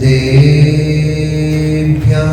सिद्धेभ्यः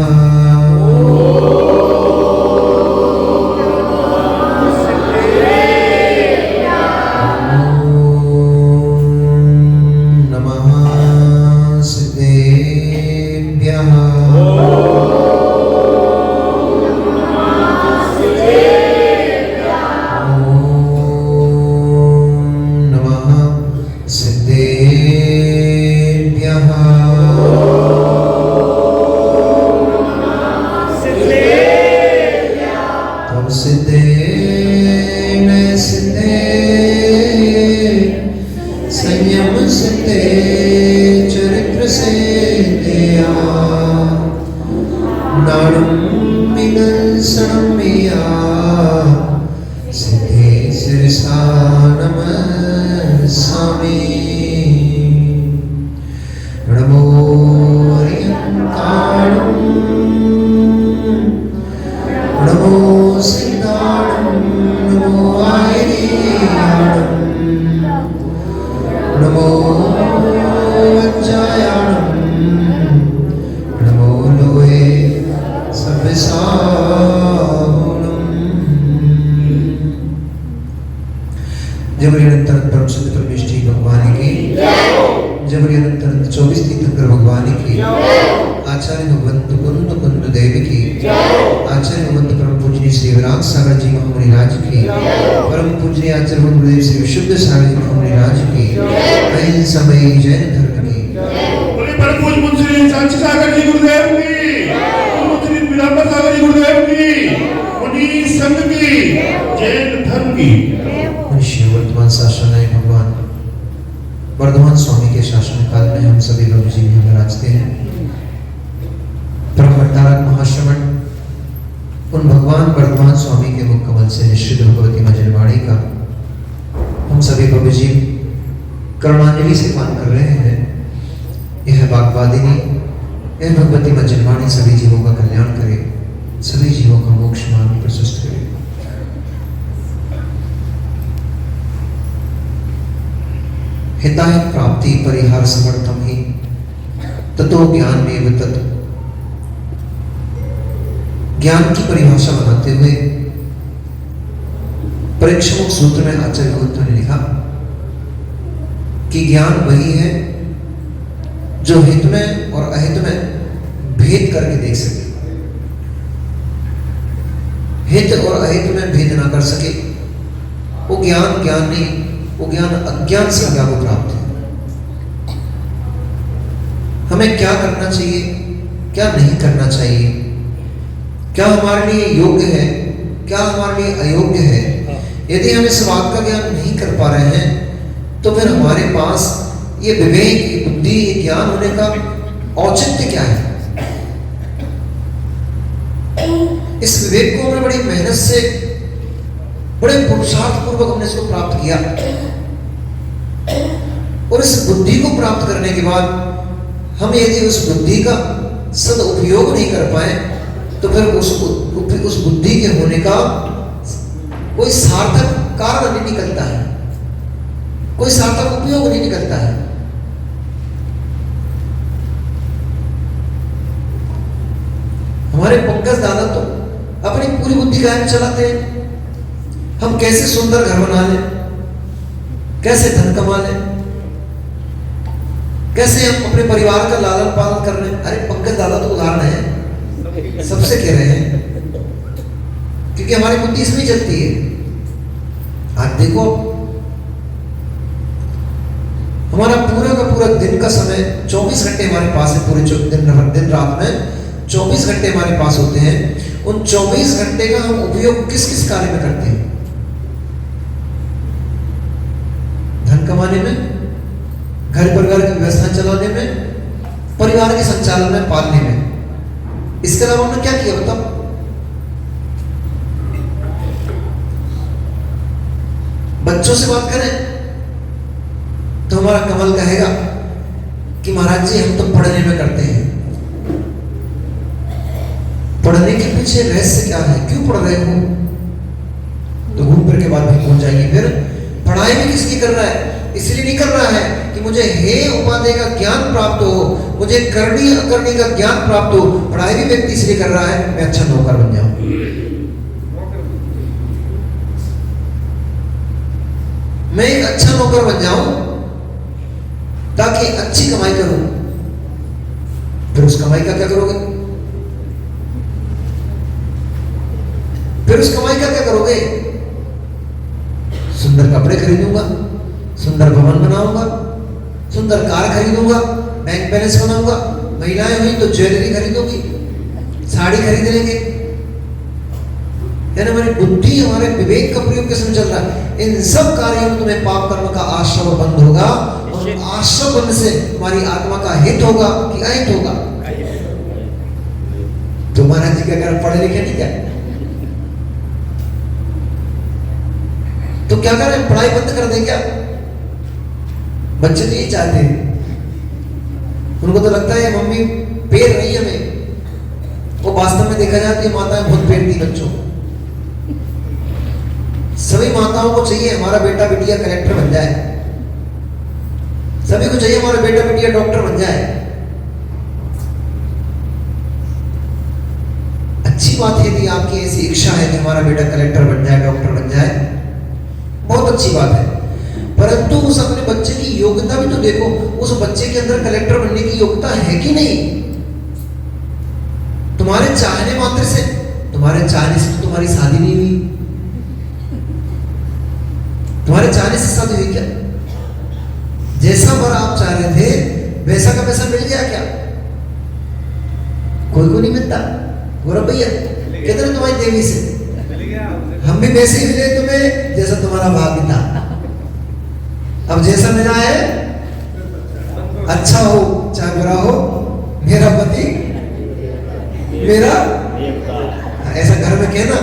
संयम सिद्धे चरित्र सिद्धया नाडुं विदर्शनमिया सिद्धे शिरसा नमस्सामि नमो हरियंताणं नमो सिद्धाणं नमो आयर्याणं नमो वज्रायाणं नमो लोहे सव्यसाहुणम्। जबरी अनंत परम सिद्ध परमेष्ठी भगवान की जबरी अनंत 24 तीर्थंकर भगवान की आचार्य भगवंत कुंद कुंद देव की आचार्य भगवंत परम पूजनीय श्री विराट सागर जी महामुनि राज की परम पूजनीय आचार्य गुरुदेव श्री विशुद्ध सागर जी महामुनि राज की अहिंसामयी जैन धर्म की परम पूज्य श्री सांची सागर जी गुरुदेव की श्री विराट सागर जी गुरुदेव की मुनि संघ की जैन धर्म की मनुष्य वर्तमान शासन है भगवान वर्धमान स्वामी के शासन काल में हम सभी लोग जीवन में राजते हैं। परम भट्टारक महाश्रवण उन भगवान वर्धमान स्वामी के मुख कमल से निश्चित भगवती मजनवाणी का हम सभी प्रभु जी करुणांजलि से पान कर रहे हैं। यह वाग्वादिनी यह भगवती मजनवाणी सभी जीवों का कल्याण करे, सभी जीवों का मोक्ष मार्ग प्रशस्त करे। हिताय प्राप्ति परिहार समर्थम ही ततो ज्ञान में तत्। ज्ञान की परिभाषा बनाते हुए परीक्षमुख सूत्र में आचार्य भगवंत ने लिखा कि ज्ञान वही है जो हित में और अहित में भेद करके देख सके। हित और अहित में भेद ना कर सके वो ज्ञान ज्ञान नहीं, वो ज्ञान अज्ञान से ज्ञान को प्राप्त है। हमें क्या करना चाहिए, क्या नहीं करना चाहिए, क्या हमारे लिए योग्य है, क्या हमारे लिए अयोग्य है, यदि हम इस बात का ज्ञान नहीं कर पा रहे हैं तो फिर हमारे पास ये विवेक, ये बुद्धि, ये ज्ञान होने का औचित्य क्या है। इस विवेक को हमने बड़ी मेहनत से, बड़े पुरुषार्थ पूर्वक हमने इसको प्राप्त किया और इस बुद्धि को प्राप्त करने के बाद हम यदि उस बुद्धि का सदुपयोग नहीं कर पाए तो फिर उस बुद्धि के होने का कोई सार्थक कारण नहीं निकलता है, कोई सार्थक उपयोग नहीं निकलता है। हमारे पंकज दादा तो अपनी पूरी बुद्धि कायम चलाते हैं। हम कैसे सुंदर घर बना लें, कैसे धन कमा लें, कैसे हम अपने परिवार का लालन पालन कर लें। अरे पंकज दादा तो उदाहरण है, सबसे कह रहे हैं क्योंकि हमारी बुद्धि इसमें चलती है। आज देखो हमारा पूरा का पूरा दिन का समय 24 घंटे हमारे पास है। पूरे दिन रात में 24 घंटे हमारे पास होते हैं। उन 24 घंटे का हम उपयोग किस किस कार्य में करते हैं? धन कमाने में, घर परिवार की व्यवस्था चलाने में, परिवार के संचालन में, पालने में। इसके अलावा हमने क्या किया बताओ? बच्चों से बात करें तो हमारा कमल कहेगा कि महाराज जी हम तो पढ़ने में करते हैं। पढ़ने के पीछे रहस्य क्या है, क्यों पढ़ रहे हो? तो घूम फिर के बाद भी पहुंच जाएंगे। फिर पढ़ाई भी किसकी कर रहा है? इसलिए नहीं कर रहा है कि मुझे हे उपाधि का ज्ञान प्राप्त हो, मुझे करनी अकरनी का ज्ञान प्राप्त हो। पढ़ाई भी व्यक्ति इसलिए कर रहा है मैं अच्छा नौकर बन जाऊं, मैं एक अच्छा नौकर बन जाऊं ताकि अच्छी कमाई करूं। फिर उस कमाई का क्या करोगे? फिर उस कमाई का क्या करोगे? सुंदर कपड़े खरीदूंगा, सुंदर भवन बनाऊंगा, सुंदर कार खरीदूंगा, बैंक बैलेंस बनाऊंगा, महिलाएं हुई तो ज्वेलरी खरीदूंगी, साड़ी खरीद लेंगे। यानी हमारी बुद्धि, हमारे विवेक का प्रयोग किसमें चल रहा है? इन सब कार्यों में तुम्हें पाप कर्म का आश्रव बंद होगा, और आश्रव बंद से हमारी आत्मा का हित होगा कि अहित होगा? तो महाराज जी क्या करें, पढ़े लिखे नहीं क्या? तो क्या करें, पढ़ाई बंद कर दें क्या? बच्चे तो यही चाहते हैं, उनको तो लगता है मम्मी पेर रही है हमें। वो वास्तव में देखा जाए तो माताएं बहुत पेरती बच्चों। सभी माताओं को चाहिए हमारा बेटा बिटिया कलेक्टर बन जाए, सभी को चाहिए हमारा बेटा बिटिया डॉक्टर बन जाए। अच्छी बात है यदि आपकी ऐसी इच्छा है कि हमारा बेटा कलेक्टर बन जाए, डॉक्टर बन जाए, बहुत अच्छी बात है। परंतु उस अपने बच्चे की योग्यता भी तो देखो, उस बच्चे के अंदर कलेक्टर बनने की योग्यता है कि नहीं? तुम्हारे चाहने मात्र से, तुम्हारे चाहने से तो तुम्हारी शादी नहीं हुई, तुम्हारे चाहने से शादी हुई क्या? जैसा वर आप चाह रहे थे वैसा का वैसा मिल गया क्या? कोई को नहीं मिलता। गौरव भैया कहते ना तुम्हारी देवी से, हम भी वैसे ही मिले तुम्हें जैसा तुम्हारा भाग्य था। अब जैसा मिला है, अच्छा हो चाहे बुरा हो, मेरा पति मेरा, ऐसा घर में कहना,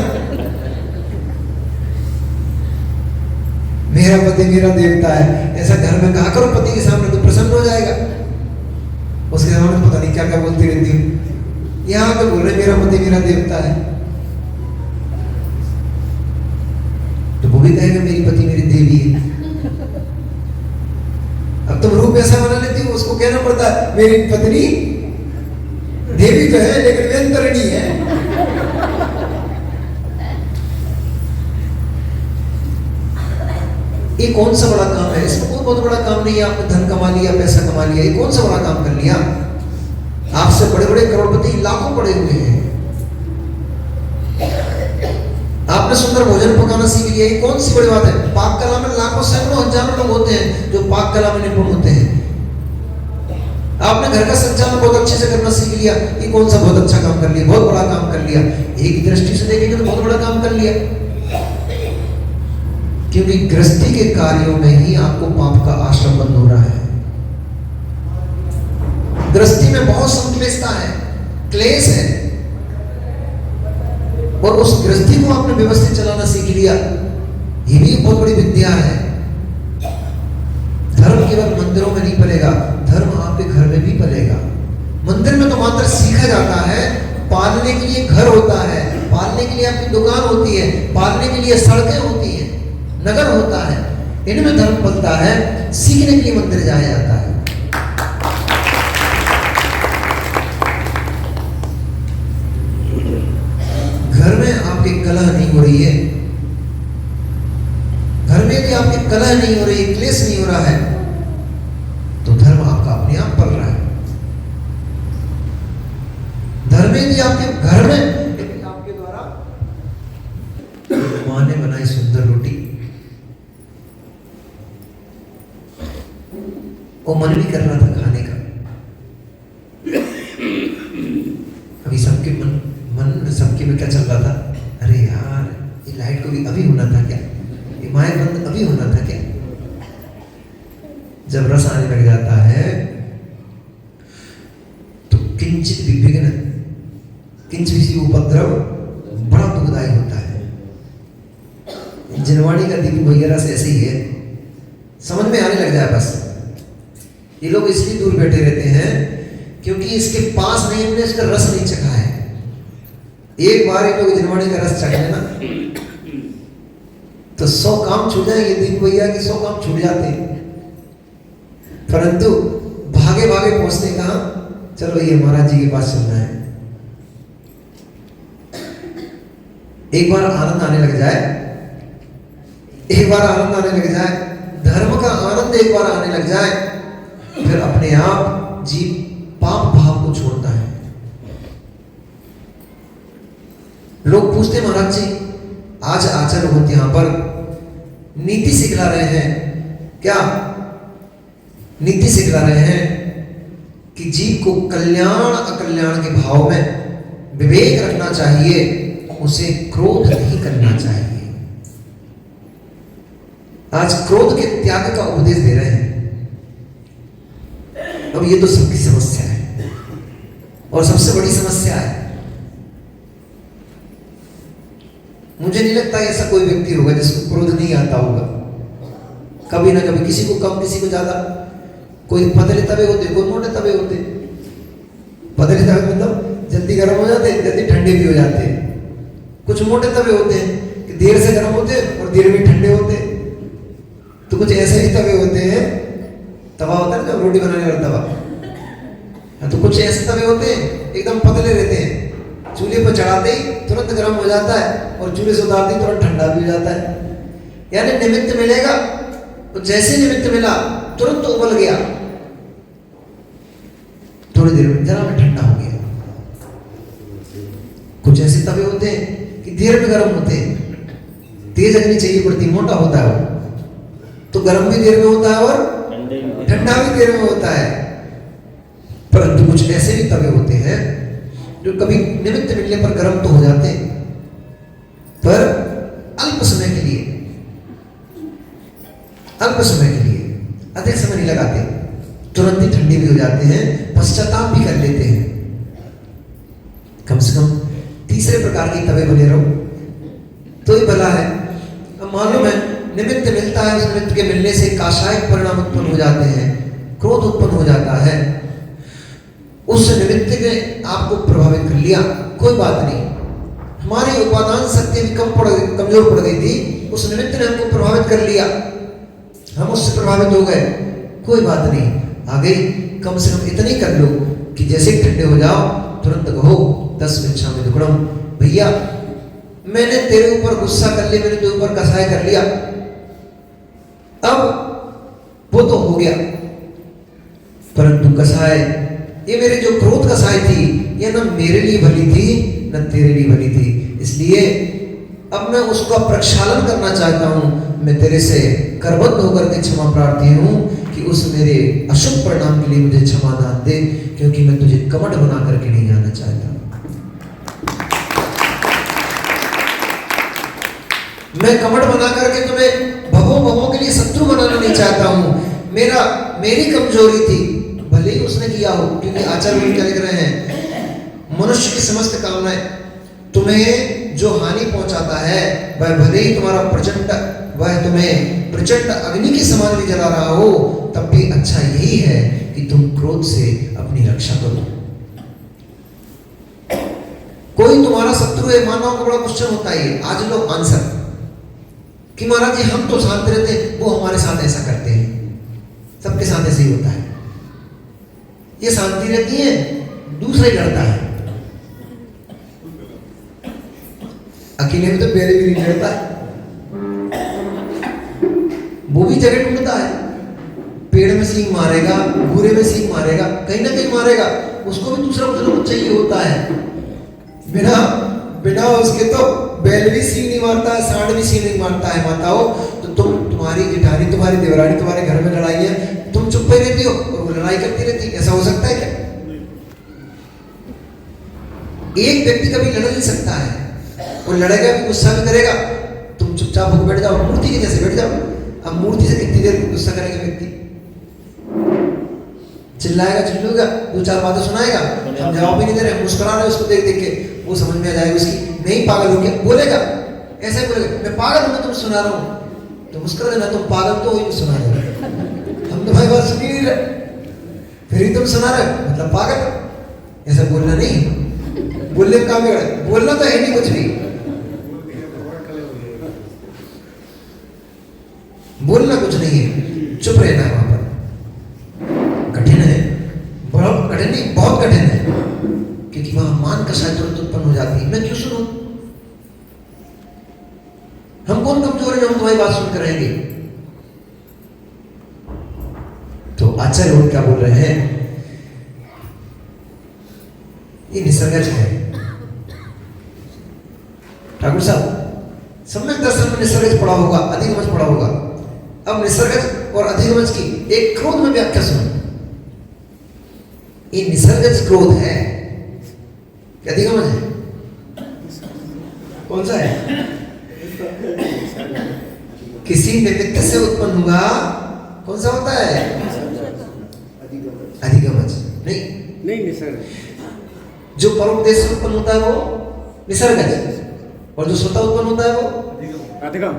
मेरा पति मेरा देवता है, ऐसा घर में कहा करो पति के सामने, तो प्रसन्न हो जाएगा। उसके सामने पता नहीं क्या क्या बोलती रहती हूँ, यहाँ पे बोल रहे मेरा पति मेरा देवता है, तो वो भी कहेगा मेरी पति मेरी देवी है। अब तुम रूप ऐसा बना लेती हो, उसको कहना पड़ता है मेरी पत्नी देवी तो है लेकिन व्यंतरणी है। ये कौन सा बड़ा काम है? इसमें कोई बहुत बड़ा काम नहीं है। आपने धन कमा लिया, पैसा कमा लिया, ये कौन सा बड़ा काम कर लिया? आपसे बड़े बड़े करोड़पति लाखों पड़े हुए हैं। आपने सुंदर भोजन पकाना सीख लिया, ये कौन सी बड़ी बात है? पाक कला में लाखों सैकड़ों हजारों लोग होते हैं जो पाक कला में निपुण होते हैं। आपने घर का संचालन बहुत अच्छे से करना सीख लिया, ये कौन सा बहुत अच्छा काम कर लिया, बहुत बड़ा काम कर लिया। एक दृष्टि से देखेंगे तो बहुत बड़ा काम कर लिया, क्योंकि गृहस्थी के कार्यों में ही आपको पाप का आश्रम बंद हो रहा है। गृहस्थी में बहुत संक्लिष्टता है, क्लेश है, और उस गृहस्थी को आपने व्यवस्थित चलाना सीख लिया, ये भी बहुत बड़ी विद्या है। धर्म केवल मंदिरों में नहीं पलेगा, धर्म आपके घर में भी पलेगा। मंदिर में तो मात्र सीखा जाता है, पालने के लिए घर होता है, पालने के लिए आपकी दुकान होती है, पालने के लिए सड़कें होती हैं, नगर होता है, इनमें धर्म पलता है। सीखने के लिए मंदिर जाया जाता है। घर में आपकी कलह नहीं हो रही है, घर में यदि आपकी कलह नहीं हो रही, क्लेश नहीं हो रहा है, तो धर्म आपका अपने आप पल रहा है। धर्म यदि आपके घर में यदि आपके द्वारा मां ने बनाई सुंदर रोटी, वो मन भी कर रहा था खाने का। अभी सबके मन सबके में क्या चल रहा था? अरे यार, ये लाइट को भी अभी होना था क्या? ये माइक बंद अभी होना था क्या? जब रस आने लग जाता है तो किंचित विघ्न, किंचित उपद्रव बड़ा दुखदायी होता है। जनवाणी का दीपक भैया रस ऐसे ही है, समझ में आने लग जाए बस। ये लोग इसलिए दूर बैठे रहते हैं क्योंकि इसके पास नहीं, हमने इसका रस नहीं चखा है। एक बार ये लोग जनवाणी का रस चख लेना तो 100 काम छूट जाएंगे। दीप भैया के 100 काम छूट जाते हैं। परंतु भागे भागे पहुंचने कहा, चलो ये महाराज जी के पास चलना है। एक बार आनंद आने लग जाए, एक बार आनंद आने लग जाए, धर्म का आनंद एक बार आने लग जाए, फिर अपने आप जीव पाप भाव को छोड़ता है। लोग पूछते महाराज जी आज आचार्य होते यहां पर नीति सिखला रहे हैं क्या? नीति सिखला रहे हैं कि जीव को कल्याण अकल्याण के भाव में विवेक रखना चाहिए, उसे क्रोध नहीं करना चाहिए। आज क्रोध के त्याग का उपदेश दे रहे हैं। अब ये तो सबकी समस्या है और सबसे बड़ी समस्या है। मुझे नहीं लगता ऐसा कोई व्यक्ति होगा जिसको क्रोध नहीं आता होगा। कभी ना कभी किसी को कम किसी को ज्यादा। कोई पतले तवे होते, कोई मोटे तवे होते। पतले तवे मतलब जल्दी गर्म हो जाते, जल्दी ठंडे भी हो जाते। कुछ मोटे तवे होते हैं कि देर से गर्म होते और देर में ठंडे होते। तो कुछ ऐसे ही तवे होते हैं, तवा होता है ना रोटी बनाने वाला तवा, तो कुछ ऐसे तवे होते हैं एकदम पतले रहते हैं, चूल्हे पर चढ़ाते ही तुरंत गर्म हो जाता है और चूल्हे से उतारते ही तुरंत ठंडा भी हो जाता है। यानी निमित्त मिलेगा तो जैसे निमित्त मिला तुरंत उबल गया, थोड़ी देर में जरा में ठंडा हो गया। कुछ ऐसे तवे होते हैं कि देर में गर्म होते हैं, तेज अग्नि चाहिए पड़ती, मोटा होता है वो, तो गर्म भी देर में होता है और ठंडा भी देर में होता है। परंतु कुछ ऐसे भी तवे होते हैं जो कभी निमित्त मिलने पर गर्म तो हो जाते हैं, पर अल्प समय के लिए, अल्प समय के लिए, अधिक समय नहीं लगाते, तुरंत ही ठंडे भी हो जाते हैं, पश्चाताप भी कर लेते हैं। कम से कम तीसरे प्रकार के तवे बने रहो तो ही भला है। अब मालूम है निमित्त मिलता है, उस निमित्त के मिलने से काशायक परिणाम उत्पन्न हो जाते हैं, क्रोध उत्पन्न हो जाता है। उस निमित्त ने आपको प्रभावित कर लिया, कोई बात नहीं, हमारी उपादान शक्ति भी कमजोर पड़ गई थी, उस निमित्त ने हमको प्रभावित कर लिया, हम उससे प्रभावित हो गए, कोई बात नहीं, आ गई। कम से कम इतनी कर लो कि जैसे ठंडे हो जाओ तुरंत कहो 10 मिच्छामि दुक्कडम, भैया मैंने तेरे ऊपर गुस्सा कर लिया, मैंने तेरे ऊपर कसाय कर लिया, अब वो तो हो गया, परंतु कसाय, ये मेरे जो क्रोध कसाय थी, ये न मेरे लिए भली थी न तेरे लिए भली थी, इसलिए अब मैं उसका प्रक्षालन करना चाहता हूं। मैं तेरे से करबद्ध होकर के क्षमा प्रार्थी हूं कि उस मेरे अशुभ परिणाम के लिए मुझे क्षमा दान दे, क्योंकि मैं तुझे कमठ बना करके नहीं जाना चाहता। मैं कमठ बना करके तुम्हें भवों के लिए शत्रु बनाना नहीं चाहता हूं। मेरी कमजोरी थी, भले ही उसने किया हो, क्योंकि आचार्य क्या लिख रहे हैं, मनुष्य की समस्त कामनाएं, तुम्हें जो हानि पहुंचाता है वह भले ही तुम्हारा वह तुम्हें प्रचंड अग्नि के समान भी जला रहा हो, तब भी अच्छा यही है कि तुम क्रोध से अपनी रक्षा करो। कोई तुम्हारा शत्रु है, मानव का बड़ा क्वेश्चन होता है आज लो आंसर कि महाराज जी हम तो शांत रहते, वो हमारे साथ ऐसा करते हैं, सबके साथ ऐसे ही होता है, ये शांति रहती है, दूसरे लड़ता है, अकेले में तो पहले भी नहीं लड़ता है, वो भी जगह ढूंढता है, पेड़ में सींग मारेगा, घूरे में सींग मारेगा, कहीं ना कहीं मारेगा, उसको भी दूसरा कुछ चाहिए होता है। बिना उसके तो बैल भी सींग नहीं मारता है, सांड भी सींग नहीं मारता है। माताओं, तो तुम्हारी जेठानी, तुम्हारी देवरानी तुम्हारे घर में लड़ाई है, तुम चुप ही रहती हो और वो लड़ाई करती रहती है, ऐसा हो सकता है क्या? एक व्यक्ति कभी लड़ नहीं सकता है, वो लड़ेगा भी, गुस्सा भी करेगा, तुम चुपचाप होकर बैठ जाओ, मूर्ति के जैसे बैठ जाओ। अब मूर्ति से कितनी देर गुस्सा करेगा व्यक्ति, चिल्लाएगा, चिल्लूगा, 2-4 बातें सुनाएगा, हम जवाब भी नहीं दे रहे, मुस्कुरा रहे उसको देख देख के, वो समझ में आ जाएगा उसकी, नहीं पागल हो क्या बोलेगा, ऐसे बोलेगा, मैं पागल हूं, तुम सुना रहा हूं, तो मुस्कुरा देना, तुम पागल तो ही सुना रहे, हम तुम्हारी बात सुन ही नहीं रहे, फिर ही तुम सुना रहे, मतलब पागल। ऐसा बोलना नहीं, बोलने का काम है, बोलना तो है नहीं कुछ भी, बोलना कुछ नहीं है, चुप रहना है वहां पर। कठिन नहीं, बहुत कठिन है, क्योंकि वहां मान कषाय तुरंत उत्पन्न हो जाती है। मैं क्यों सुनूं? हम कौन कमजोर है जो हम तुम्हारी बात सुनकर रहेंगे? तो आचार्य लोग क्या बोल रहे हैं? ये निसर्गज है। ठाकुर साहब, सम्यक दर्शन में निसर्गज पढ़ा होगा, अधिगमज पढ़ा होगा। अब निसर्गज और अधिगमज की एक क्रोध में व्याख्या सुनो। ये निसर्गज क्रोध है क्या अधिगमज है? कौन सा है? किसी निमित्त से उत्पन्न हुआ, कौन सा होता है? अधिगमज नहीं निसर्ग। जो परोपदेश से उत्पन्न होता है वो निसर्गज, और जो स्वतः उत्पन्न होता है वो अधिगम।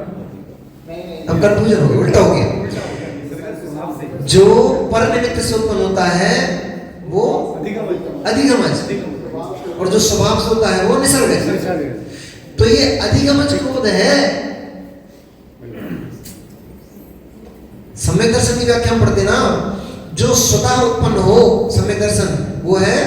अब कंफ्यूजन हो गया, उल्टा हो गया। जो पर निमित्त से उत्पन्न होता है वो अधिगमज, और जो स्वभाव से होता है वो निसर्गज। तो ये अधिगमज क्रोध है। सम्यक दर्शन की व्याख्या पढ़ते ना, जो स्वतः उत्पन्न हो सम्यक दर्शन वो है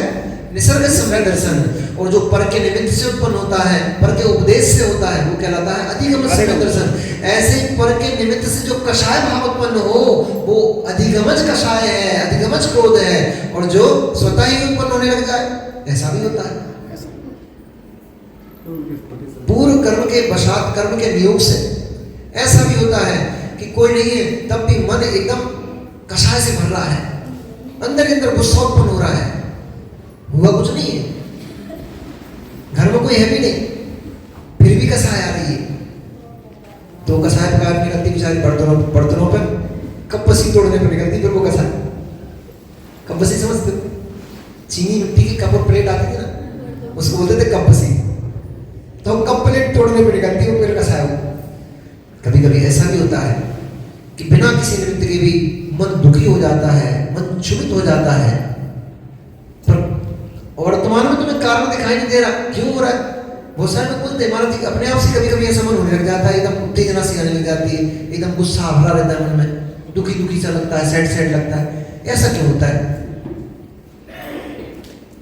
निसर्ग सम्यक दर्शन, और जो पर के निमित्त से उत्पन्न होता है, पर के उपदेश से होता है, वो कहलाता है अधिगम सम्यक दर्शन। ऐसे ही पर के निमित्त से जो कषाय भाव उत्पन्न हो वो अधिगमज कषाय है, अधिगमज क्रोध है। और जो स्वतः ही उत्पन्न होने लग जाए ऐसा भी होता है। पूर्व कर्म के वशात कर्म के नियोग से ऐसा भी होता है कि कोई नहीं है तब भी मन एकदम कषाय से भर रहा है, अंदर के अंदर गुस्सा उत्पन्न हो रहा है, हुआ कुछ नहीं है, घर में कोई है भी नहीं, फिर भी कषाय आ रही है। तो कषाय प्रकार की निकलती बेचारी बर्तनों पर कपसी तोड़ने पर निकलती, फिर वो कषाय। कपसी समझते हो? चीनी मिट्टी की कप और प्लेट आती थी ना, उसको बोलते थे कपसी। तो कप प्लेट तोड़ने पर निकलती है, फिर कषाय हो। कभी कभी ऐसा भी होता है कि बिना किसी निमित्त के भी मन दुखी हो जाता है, मन क्षुभित हो जाता है, पर वर्तमान में तुम्हें कारण दिखाई नहीं दे रहा, क्यों हो रहा है? बहुत सारे लोग बोलते हैं महाराज अपने आप से कभी कभी ऐसा मन होने लग जाता है, एकदम उत्तेजना सी आने लग जाती है, एकदम गुस्सा भरा रहता है मन में, दुखी दुखी सा लगता है, सैड सैड लगता है। ऐसा क्यों होता है?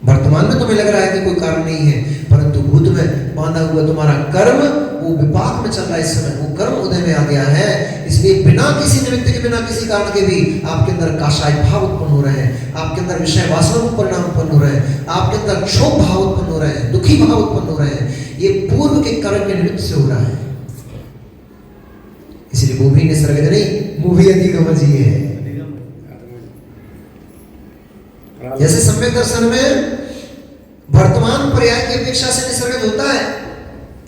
वर्तमान में तुम्हें लग रहा है कि कोई कारण नहीं है, परंतु भूत में बांधा हुआ तुम्हारा कर्म वो विपाक में चल रहा है। इस समय वो कर्म उदय में आ गया है, इसलिए बिना किसी निमित्त के, बिना किसी कारण के भी आपके अंदर काषाय भाव उत्पन्न हो रहे हैं, आपके अंदर विषय वासना के परिणाम उत्पन्न हो रहे हैं, आपके अंदर क्षोभ भाव उत्पन्न हो रहे हैं, दुखी भाव उत्पन्न हो रहे हैं। ये पूर्व के कर्म के निमित्त से हो रहा है। इसलिए वो भी निसर्गज नहीं, वो भी अधिगमज ही है। जैसे सम्यक दर्शन में वर्तमान पर्याय की अपेक्षा से निसर्गज होता है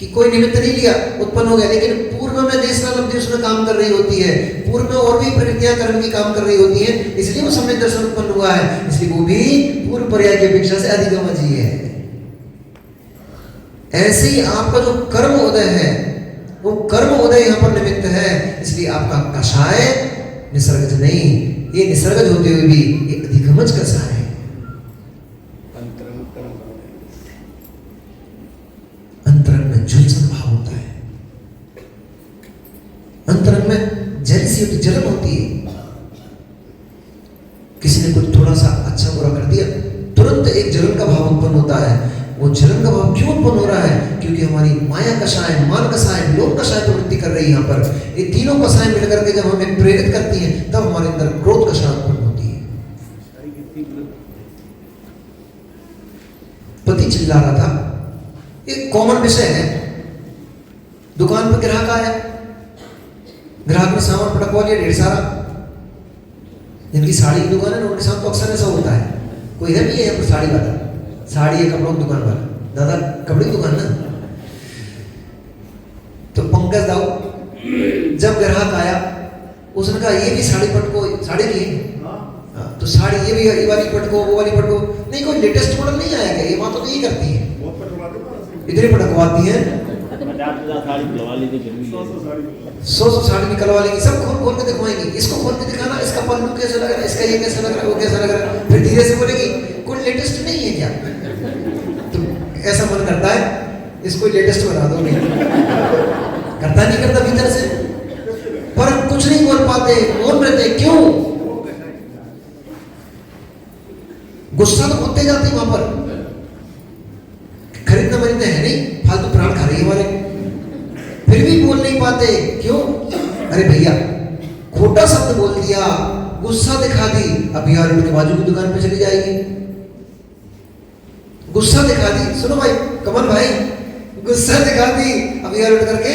कि कोई निमित्त नहीं लिया, उत्पन्न हो गया, लेकिन पूर्व में देशना लब्धि उसमें काम कर रही होती है, पूर्व में और भी प्रवृत्तियां कर्म की काम कर रही होती है, इसलिए वो सम्यक दर्शन उत्पन्न हुआ है। इसलिए वो भी पूर्व पर्याय की अपेक्षा से अधिगमज ही है। ऐसे ही आपका जो कर्म उदय है वो कर्म उदय यहाँ पर निमित्त है, इसलिए आपका कषाय निसर्गज नहीं, ये निसर्गज होते हुए भी ये अधिगमज कषाय है। अंतरंग में झुलसन भाव होता है, अंतरंग में जैसी होती, जलन होती है। किसी ने कुछ थोड़ा सा अच्छा बुरा कर दिया, तुरंत एक जलन का भाव उत्पन्न होता है। वो जलन का भाव क्यों उत्पन्न हो रहा है? क्योंकि हमारी माया कषाय, मान कषाय, लोक कषाय प्रवृत्ति कर रही है। यहाँ पर ये तीनों कषाय मिलकर के जब हमें प्रेरित करती हैं, तब हमारे अंदर क्रोध कषाय उत्पन्न होती है। पति चिल्ला रहा था, एक कॉमन विषय है। दुकान पर ग्राहक आया, ग्राहक ने सामान पटकवा लिया ढेर सारा। जिनकी साड़ी की दुकान है ना, उनके साथ तो अक्सर ऐसा होता है। कोई है भी है साड़ी वाला, साड़ी है कपड़ों की दुकान वाला, दादा कपड़े की दुकान ना। तो पंकज दाऊ जब ग्राहक आया, उसने कहा ये भी साड़ी पटको, साड़ी की तो साड़ी ये वाली पटको, वो वाली पटको। नहीं, कोई लेटेस्ट मॉडल नहीं आया क्या? ये बात तो यही करती है, इतनी पटकवाती है, 100 साड़ी निकलवा लेंगी, सब खोल खोल के दिखवाएंगी। इसको खोल के दिखाना, इसका पल्लू कैसे लग रहा है, इसका ये कैसा लग रहा है, वो कैसा लग रहा है। फिर धीरे से बोलेगी कोई लेटेस्ट नहीं है क्या? तो ऐसा मन करता है इसको लेटेस्ट बना दो, नहीं करता, नहीं करता भीतर से, पर कुछ नहीं बोल पाते, मौन रहते। क्यों? गुस्सा तो होते जाते हैं वहां पर, खरीदना मरीदना है नहीं, फालतू प्राण खा रही है हमारे, फिर भी बोल नहीं पाते। क्यों? अरे भैया खोटा शब्द बोल दिया, गुस्सा दिखा दी, अब यार उनके बाजू की दुकान पे चली जाएगी, गुस्सा दिखा दी। सुनो भाई कमल भाई, गुस्सा दिखा दी, अब यार उठ करके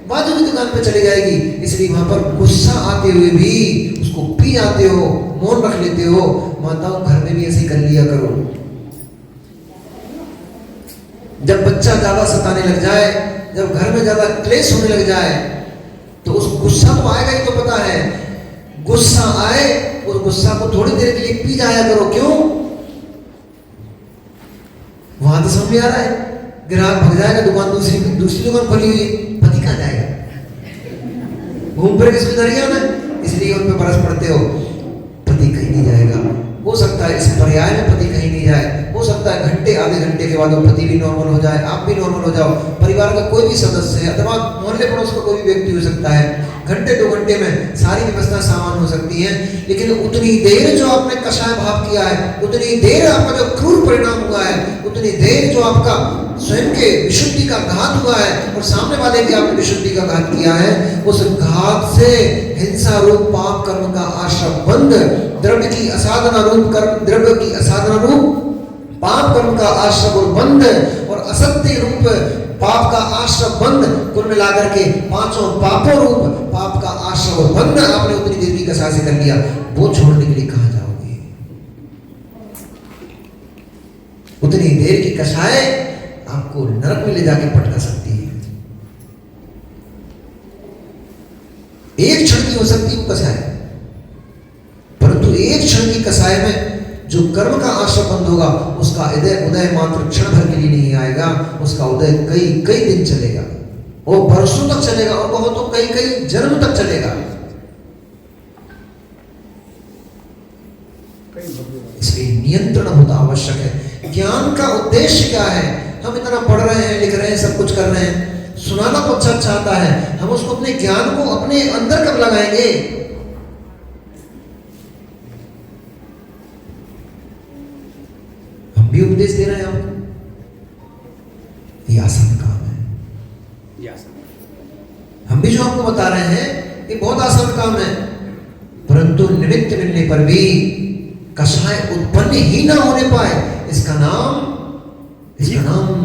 बाजू की दुकान पे चली जाएगी। इसलिए वहां पर गुस्सा आते हुए भी उसको पी जाते हो, मौन रख लेते हो। माताओं घर में भी ऐसे कर लिया करो। जब बच्चा ज्यादा सताने लग जाए, जब घर में ज्यादा क्लेश होने लग जाए, तो उस गुस्सा तो आएगा ही, तो पता है गुस्सा आए, उस गुस्सा को थोड़ी देर के लिए पी जाया करो। क्यों? वहां तो समझ में आ रहा है, ग्राहक भाग जाएगा, दुकान दूसरी दुकान खुली हुई, पति कहाँ जाएगा? घूम फिर किसमें दरिया में, इसलिए उन पे बरस पड़ते हो, पति कहीं नहीं जाएगा। हो सकता है इस पर्याय में पति कहीं नहीं जाए, हो सकता है घंटे आधे घंटे के बाद वो पति भी नॉर्मल हो जाए, आप भी नॉर्मल हो जाओ, परिवार का कोई भी सदस्य है अथवा मोहल्ले पड़ोस का कोई भी व्यक्ति हो सकता है। घंटे 2 घंटे में सारी व्यवस्था सामान हो सकती है, लेकिन उतनी देर जो आपने कषाय भाव किया है, उतनी देर आपका जो क्रूर परिणाम हुआ है, उतनी देर जो आपका स्वयं के विशुद्धि का घात हुआ है और सामने वाले भी आपने विशुद्धि का घात किया है, उस घात से हिंसा रूप पाप कर्म का आश्रम बंद, द्रव्य की असाधना रूप कर्म, द्रव्य की असाधना रूप पाप कर्म का आश्रम और बंद, और असत्य रूप पाप का आश्रम बंद, कुल मिलाकर के 5 पापों रूप पाप का आश्रम और बंद आपने उतनी देर की कसाय से कर लिया। वो छोड़ने के लिए कहां जाओगे? उतनी देर की कसाय आपको नरक में ले जाके पटका सकती है। एक क्षण की हो सकती है वो कसाय, परंतु एक क्षण की कसाय में जो कर्म का आश्रम बंद होगा, उसका उदय मात्र क्षण भर के लिए नहीं आएगा, उसका उदय कई कई दिन चलेगा, वो वर्षों तक चलेगा, और बहुत तो कई कई जन्म तक चलेगा। इसलिए नियंत्रण होता आवश्यक है। ज्ञान का उद्देश्य क्या है? हम इतना पढ़ रहे हैं, लिख रहे हैं, सब कुछ कर रहे हैं, सुनाना तो अच्छा चाहता है, हम उसको अपने ज्ञान को अपने अंदर कब लगाएंगे? हम भी उपदेश दे रहे हैं आपको, ये आसान काम है। हम भी जो आपको बता रहे हैं ये बहुत आसान काम है, परंतु निमित्त मिलने पर भी कषाय उत्पन्न ही ना होने पाए, इसका नाम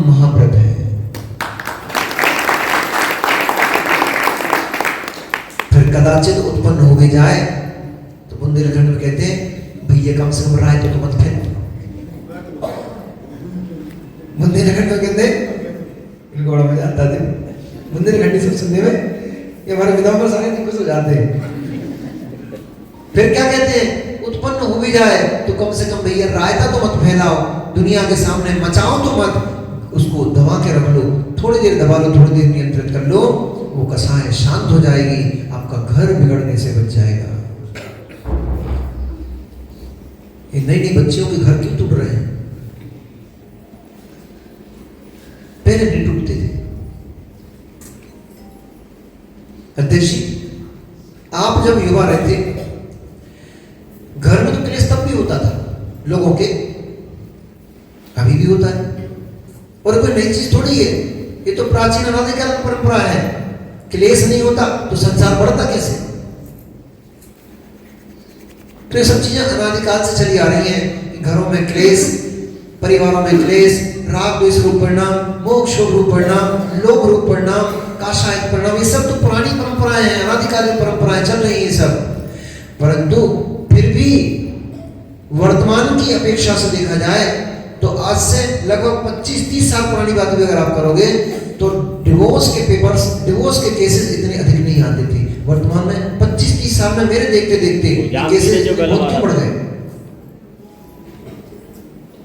महाव्रत है। फिर कदाचित उत्पन्न हो भी जाए तो बुंदेलखंड में कहते हैं भैया कम से कम राय तो मत फेंक। बुंदेलखंड में कहते हैं बड़ा मजा आता है, बुंदेलखंडी सब सुनने में, ये हमारे विद्वान सारे खुश हो जाते हैं। फिर क्या कहते हैं? उत्पन्न हो भी जाए तो कम से कम भैया रायता तो मत फैलाओ, दुनिया के सामने मचाओ तो मत, उसको दबा के रख लो, थोड़ी देर दबा लो, थोड़ी देर नियंत्रित कर लो, वो कसाय शांत हो जाएगी, आपका घर बिगड़ने से बच जाएगा। ये नई नई बच्चियों के घर क्यों टूट रहे हैं? पहले नहीं टूटते थे। अध्यक्ष जी, आप जब युवा रहते, घर में तो क्लेश तब भी होता था लोगों के, अभी भी होता है, और कोई नई चीज थोड़ी है, ये तो प्राचीन अनादिकाल परंपरा है। क्लेश नहीं होता तो संसार बढ़ता कैसे? तो ये सब चीजें अनादिकाल से चली आ रही हैं। घरों में क्लेश, परिवारों में क्लेश, राग द्वेष रूप परिणाम, मोक्ष रूप परिणाम, लोभ रूप परिणाम, काषाय परिणाम, ये सब तो पुरानी परंपराएं हैं, अनादिकालीन परंपराएं चल रही है सब। परंतु फिर भी वर्तमान की अपेक्षा से देखा जाए तो आज से लगभग 25-30 साल पुरानी बात भी अगर आप करोगे तो डिवोर्स के पेपर्स, डिवोर्स के केसेस इतने अधिक नहीं आते थे। वर्तमान में 25-30 साल में मेरे देखते देखते केसेस बहुत क्यों बढ़ गए?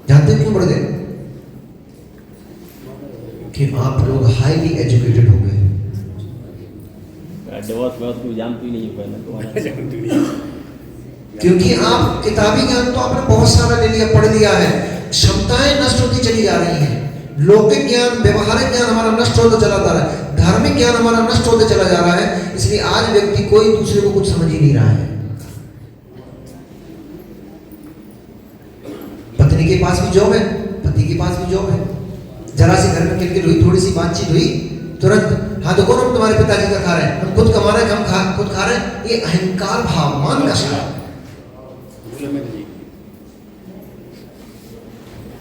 जानते क्यों बढ़ गए? कि आप लोग हाईली एजुकेटेड हो गए। डिवोर्स को जानते ही नहीं पहले, क्योंकि आप किताबी ज्ञान तो आपने बहुत सारा ले लिया, पढ़ लिया है, क्षमताएं नष्ट होती चली जा रही हैं। लौकिक ज्ञान, व्यवहारिक ज्ञान हमारा नष्ट होता चला जा रहा है, धार्मिक ज्ञान हमारा नष्ट होते चला जा रहा है। इसलिए आज व्यक्ति कोई दूसरे को कुछ समझ ही नहीं रहा है। पत्नी के पास भी जॉब है, पति के पास भी जॉब है। जरा सी घर में किलकिल हुई, थोड़ी सी बातचीत हुई, तुरंत हाँ देखो हम तुम्हारे पिताजी का खा रहे हैं, हम खुद कमा रहे हैं, हम खुद खा रहे हैं। ये अहंकार भाव, मान का शिकार।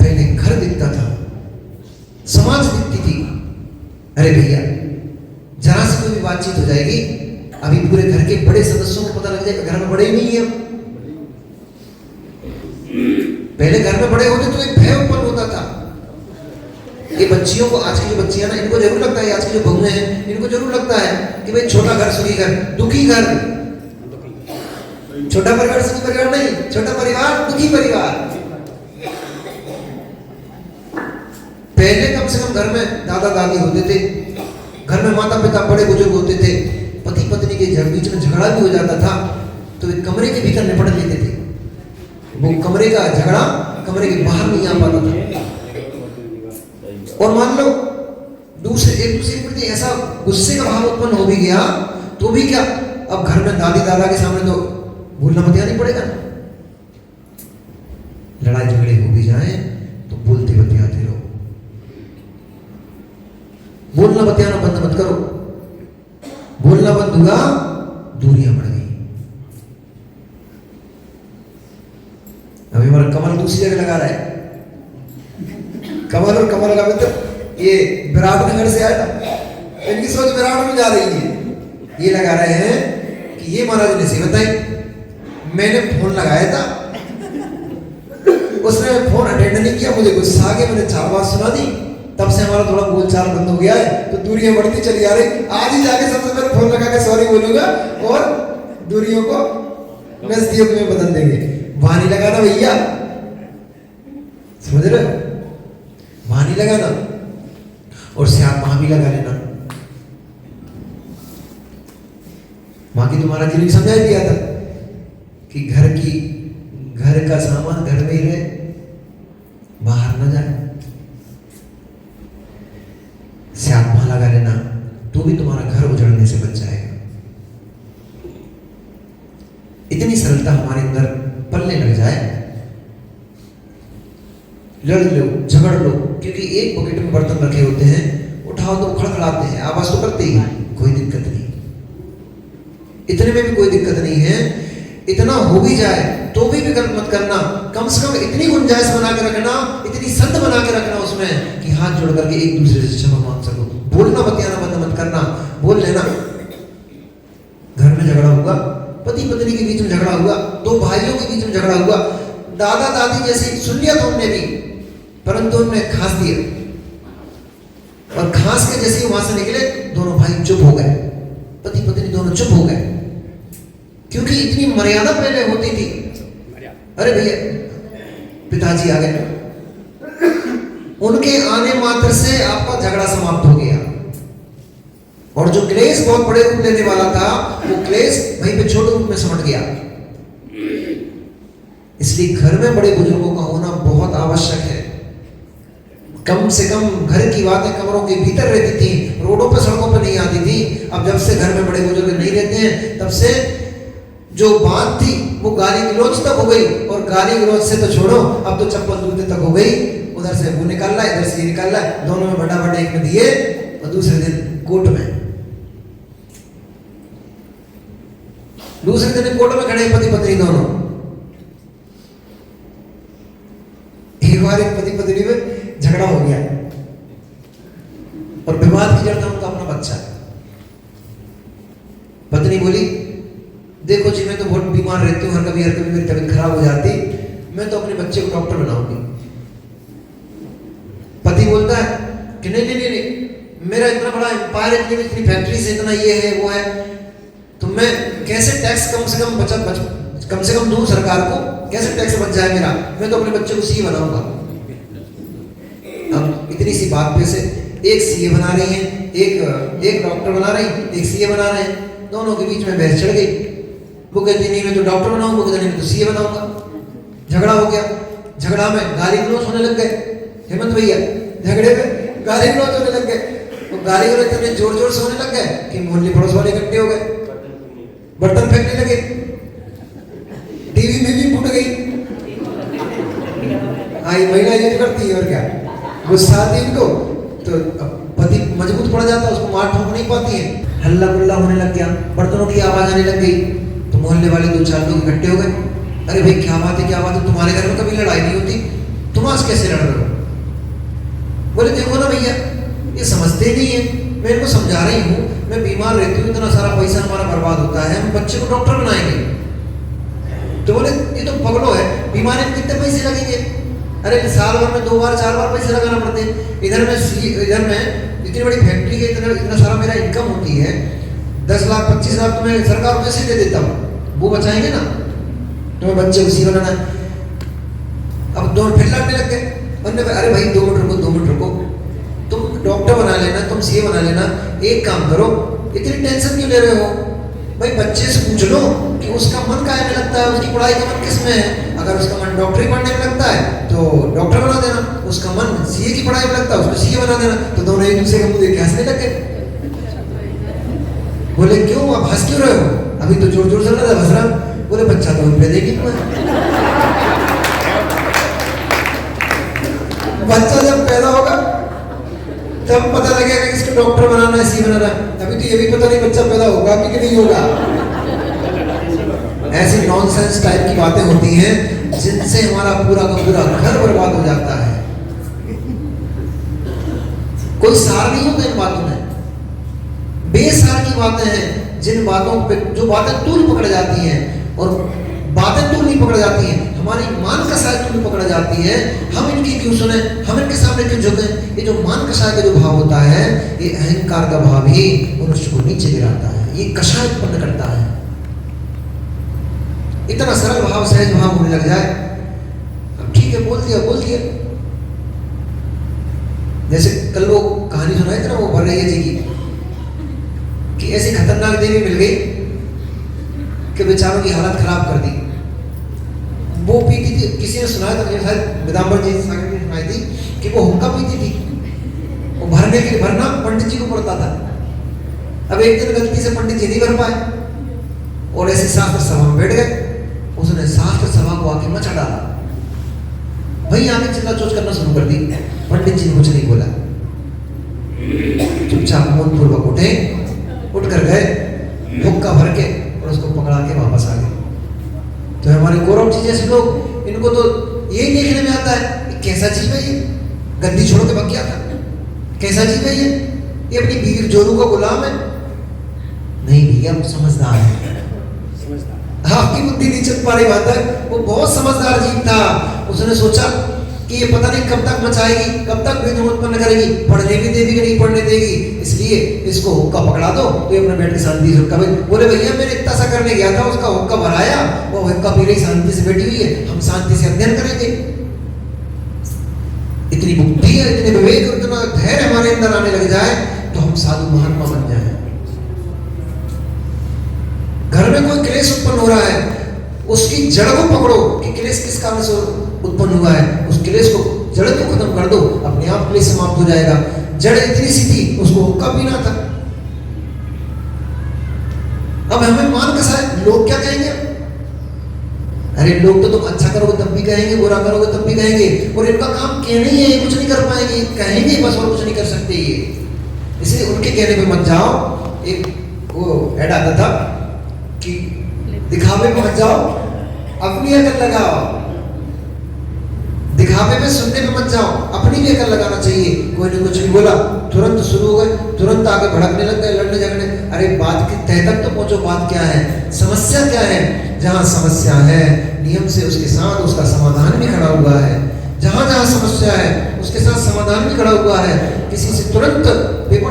पहले घर दिखता था, समाज दिखती थी। अरे भैया जरा सी कोई भी बातचीत हो जाएगी, अभी पूरे घर के बड़े सदस्यों को पता लग जाएगा घर में बड़े ही नहीं है। पहले घर में बड़े होते तो एक भय उत्पन्न होता था। ये बच्चियों को, आज की जो बच्चियां ना, इनको जरूर लगता है, आज की जो बहुएं हैं इनको जरूर लगता है कि भाई छोटा घर सुखी घर, दुखी घर। छोटा परिवार सुखी परिवार नहीं, छोटा परिवार दुखी परिवार। पहले कम से कम घर में दादा दादी होते थे, घर में माता पिता बड़े बुजुर्ग होते थे, पति पत्नी के बीच में झगड़ा भी हो जाता था तो वे कमरे के भीतर निपट लेते थे। वो कमरे का झगड़ा कमरे के बाहर नहीं आ पाता था। और मान लो एक दूसरे के प्रति ऐसा गुस्से का भाव उत्पन्न हो भी गया तो भी क्या, अब घर में दादी दादा के सामने तो बोलना बतियाना पड़ेगा ना। लड़ाई झगड़े हो भी जाए तो बोलते बतियाते रहो, बोलना बतियाना बंद मत करो। बोलना बंद हुआ, दूरियां बढ़ गई। अभी हमारा कमल दूसरी जगह लगा रहा है। कमल और कमल का मित्र ये विराट नगर से आया था, इनकी सोच विराट में जा रही है। ये लगा रहे हैं कि ये महाराज ने से बताई, मैंने फोन लगाया था, उसने फोन अटेंड नहीं किया, मुझे गुस्सा आ गया, मैंने 4 बात सुना दी, तब से हमारा थोड़ा बोलचाल बंद हो गया है, तो दूरियां बढ़ती चली आ रही। आज ही जाके सबसे पहले फोन लगा के सॉरी बोलूंगा और दूरियों को नजदीक में बदल देंगे। वहां नहीं लगाना भैया, समझ रहे हो? वहां नहीं लगाना, और श्याम वहां भी लगा लेना। वहां की तुम्हारा जी ने समझा दिया था कि घर का सामान घर में ही रहे, बाहर न जाए। श्याम लगा लेना तो भी तुम्हारा घर उजड़ने से बच जाएगा। इतनी सरलता हमारे अंदर पलने लग जाए, लड़ लो झगड़ लो, क्योंकि एक बकेट में बर्तन रखे होते हैं, उठाओ तो खड़खड़ाते हैं, आवाज तो करते ही, कोई दिक्कत नहीं। इतने में भी कोई दिक्कत नहीं है। इतना हो भी जाए तो भी गलत मत करना, कम से कम इतनी गुंजाइश बना के रखना, इतनी संत बना के रखना उसमें कि हाथ जोड़ करके एक दूसरे से क्षमा मांग सको। बोलना बतियाना बंद मत करना, बोल लेना। घर में झगड़ा हुआ, पति पत्नी के बीच में झगड़ा हुआ, 2 भाइयों के बीच में झगड़ा हुआ, दादा दादी जैसे सुन लिया तो उनने भी, परंतु उन्होंने खांस दिया, और खांस के जैसे वहां से निकले दोनों भाई चुप हो गए, पति पत्नी दोनों चुप हो गए, क्योंकि इतनी मर्यादा पहले होती थी। अरे भैया पिताजी आ गए, उनके आने मात्र से आपका झगड़ा समाप्त हो गया, और जो क्लेश बहुत बड़े रूप लेने वाला था वो क्लेश वहीं पे छोटे रूप में समझ गया। इसलिए घर में बड़े बुजुर्गों का होना बहुत आवश्यक है। कम से कम घर की बातें कमरों के भीतर रहती थी, रोडों पर सड़कों पर नहीं आती थी। अब जब से घर में बड़े बुजुर्ग नहीं रहते हैं, तब से जो बात थी वो गाली गलौज तक हो गई, और गाली गलौज से तो छोड़ो, अब तो चप्पल जूते तक हो गई। उधर से वो निकाल रहा है, इधर से ये निकाल रहा है, दोनों में बड़ा एक में दिए, और दूसरे दिन कोर्ट में, दूसरे दिन कोर्ट में खड़े पति पत्नी दोनों। एक बार एक पति पत्नी में झगड़ा हो गया, और विवाद की जड़ था उनका अपना बच्चा। पत्नी बोली, देखो जी मैं तो बहुत बीमार रहती हूँ, हर कभी मेरी तबीयत खराब हो जाती, मैं तो अपने बच्चे को डॉक्टर बनाऊंगी। पति बोलता है कि नहीं, मेरा इतना बड़ा एम्पायर है, इतनी फैक्ट्री से इतना ये है वो है, तो मैं कैसे टैक्स कम से कम दूं सरकार को, कैसे टैक्स बच जाए मेरा, मैं तो अपने बच्चे को सीए बनाऊंगा। अब इतनी सी बात पे से एक सीए बना रही है, एक डॉक्टर बना रही, एक सीए बना रहे हैं, दोनों के बीच में बहस चढ़ गई। वो कहती नहीं मैं तो डॉक्टर बनाऊंगा, वो कहती नहीं मैं तो सीए बनाऊंगा। झगड़ा हो गया, झगड़ा में गाली गलौज होने लग गए। हेमंत भैया झगड़े में गाली गलौज होने लग गए, वो गाली गलौज इतने जोर जोर से होने लग गए कि मोहल्ले पड़ोस वाले इकट्ठे हो गए, बर्तन फेंकने लगे, टीवी में भी फूट गई। आई महिला ये करती है और क्या, गुस्सा आती है इनको तो पति मजबूत पड़ जाता है, उसको मार ठोक नहीं पाती है। हल्ला गुल्ला होने लग गया, बर्तनों की आवाज आने लग गई, तो मोहल्ले वाले 2-4 लोग इकट्ठे हो गए। अरे भाई क्या बात है, क्या बात है, तुम्हारे घर में कभी लड़ाई नहीं होती, तुम आज कैसे लड़ रहे हो? बोले देखो ना भैया, ये समझते नहीं है, मैं इनको समझा रही हूँ, मैं बीमार रहती हूँ, इतना सारा पैसा हमारा बर्बाद होता है, हम बच्चे को डॉक्टर बनाएंगे। तो बोले ये तो पगलो है, बीमारी में कितने पैसे लगेंगे? अरे साल भर में 2 बार 4 बार पैसे लगाना पड़ते हैं। इधर में इतनी बड़ी फैक्ट्री के इतना सारा मेरा इनकम होती है, 10 लाख 25 लाख तो मैं सरकार को पैसे दे देता हूँ, वो बचाएंगे ना, तुम्हें बच्चे उसी बनाना है। अब दो फिर लड़ने लग गए। अरे भाई 2 मिनट रुको, तुम डॉक्टर बना लेना, तुम सीए बना लेना, एक काम करो, इतनी टेंशन क्यों ले रहे हो? भाई बच्चे से पूछ लो कि उसका मन काहे में लगता है, उसकी पढ़ाई का मन किस में है। अगर उसका मन डॉक्टरी पढ़ने में लगता है तो डॉक्टर बना देना, उसका मन सीए की पढ़ाई में लगता है उसको सीए बना देना। तो दोनों एक दूसरे के मुंह देख के हंसने लग गए। बोले क्यों, आप हंस क्यों रहे हो? अभी तो जोर जोर से लग रहा हंस रहा। बोले बच्चा तो पे देगी बच्चा जब पैदा होगा तब पता लगेगा कि इसको डॉक्टर बनाना है, सी बनाना है। अभी तो ये भी पता नहीं बच्चा पैदा होगा कि नहीं होगा। ऐसी नॉनसेंस टाइप की बातें होती हैं जिनसे हमारा पूरा का पूरा घर बर्बाद हो जाता है। कोई सार नहीं होता इन बातों में, बेसार की बातें हैं, जिन बातों पे जो बातें तूल पकड़ जाती हैं, और बातें तूल नहीं पकड़ जाती हैं, हमारी मान कसाय तूल पकड़ जाती है। हम इनकी क्यों सुने, हम इनके सामने क्यों झुके? ये जो मान कसाय का जो भाव होता है, ये अहंकार का भाव ही मनुष्य को नीचे गिराता है, ये कषाय उत्पन्न करता है। इतना सरल भाव, सहज भाव होने लग जाए, अब ठीक है बोल दिया। जैसे कल वो कहानी सुनाई थी ना, वो भरैया जी की, कि ऐसी खतरनाक देवी मिल गई कि बेचारों की हालत खराब कर दी। वो पीती थी, किसी ने सुनाया था, शायद विदाम्बर जी सागर ने सुनाई थी कि वो हुक्का पीती थी, वो भरना पंडित जी को पड़ता था। अब एक दिन गलती से पंडित जी नहीं भर पाए और ऐसे शास्त्र सभा में बैठ गए। उसने शास्त्र सभा को आके मचा डाला, वही आगे चिल्ला चोच करना शुरू कर दी। पंडित जी ने कुछ नहीं बोला, चुपचाप मौन पूर्वक उठ कर गए, हुक्का भर के और उसको पकड़ा के वापस आ गए। तो हमारे कौरव जी जैसे लोग, इनको तो यही देखने में आता है कैसा चीज है ये, गद्दी छोड़ के भाग गया था, कैसा चीज है ये अपनी बीवी जोरू का गुलाम है। नहीं भैया वो समझदार है, आपकी बुद्धि नहीं चल पा रही बात है। वो बहुत समझदार जीव था, उसने सोचा कि ये पता नहीं कब तक मचाएगी, कब तक विघ्न उत्पन्न करेगी, पढ़ने भी देगी कि नहीं पढ़ने देगी, इसलिए इसको हुक्का पकड़ा दो तो ये अपने बैठ के शांति से हुक्का। बोले भैया मैंने इतना सा करने गया था, उसका हुक्का भराया, वो हुक्का पी रही शांति से बैठी हुई है, हम शांति से अध्ययन करेंगे। इतनी बुद्धि है, इतने विवेक, इतना धैर्य हमारे अंदर आने लग जाए तो हम साधु महात्मा बन जाए। घर में कोई क्लेश उत्पन्न हो रहा है, उसकी जड़ को पकड़ो कि क्लेश किस कारण से उत्पन्न हुआ है, उस क्लेश को जड़ को खत्म कर दो, अपने आप क्लेश समाप्त हो जाएगा। जड़ इतनी सी थी, उसको हुक्का पीना था। अब हमें मान कसाय, लोग क्या कहेंगे? अरे लोग तो तुम अच्छा करोगे तब भी कहेंगे, बुरा करोगे तब भी कहेंगे, और इनका काम कहना ही है, कुछ नहीं कर पाएंगे, कहेंगे बस और कुछ नहीं कर सकते ये। इसलिए उनके कहने पे मत जाओ। एक वो ऐड आता था कि दिखावे में मत जाओ, अपनी अकल लगाओ। दिखावे में सुनने में मत जाओ, अपनी भी अकल लगाना चाहिए। कोई ने कुछ भी बोला, तुरंत शुरू हो गए, तुरंत आगे भड़कने लग गए, लड़ने झगड़ने। अरे बात की तह तक तो पहुंचो, बात क्या है, समस्या क्या है? जहां समस्या है, नियम से उसके साथ उसका समाधान भी खड़ा हुआ है। जहां जहां समस्या है, उसके साथ समाधान भी खड़ा हुआ है। किसी से तुरंत पेपर